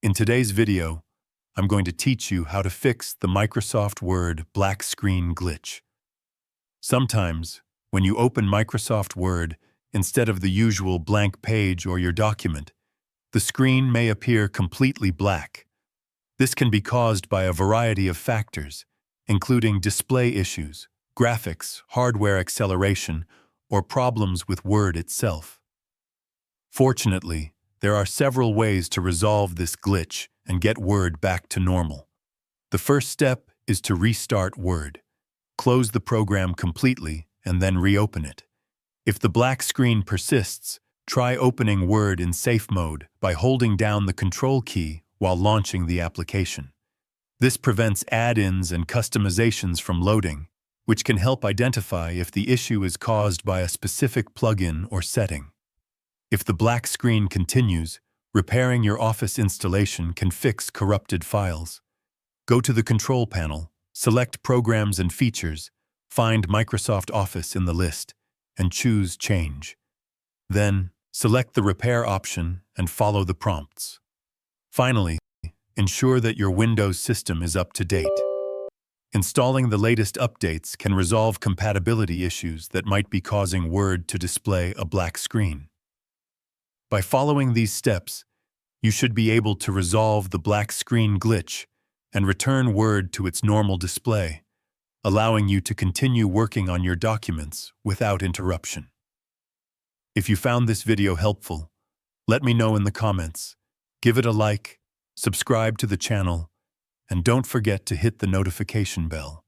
In today's video, I'm going to teach you how to fix the Microsoft Word black screen glitch. Sometimes, when you open Microsoft Word, instead of the usual blank page or your document, the screen may appear completely black. This can be caused by a variety of factors, including display issues, graphics, hardware acceleration, or problems with Word itself. Fortunately, there are several ways to resolve this glitch and get Word back to normal. The first step is to restart Word. Close the program completely and then reopen it. If the black screen persists, try opening Word in safe mode by holding down the Control key while launching the application. This prevents add-ins and customizations from loading, which can help identify if the issue is caused by a specific plugin or setting. If the black screen continues, repairing your Office installation can fix corrupted files. Go to the Control panel, select Programs and Features, find Microsoft Office in the list, and choose Change. Then, select the Repair option and follow the prompts. Finally, ensure that your Windows system is up to date. Installing the latest updates can resolve compatibility issues that might be causing Word to display a black screen. By following these steps, you should be able to resolve the black screen glitch and return Word to its normal display, allowing you to continue working on your documents without interruption. If you found this video helpful, let me know in the comments. Give it a like, subscribe to the channel, and don't forget to hit the notification bell.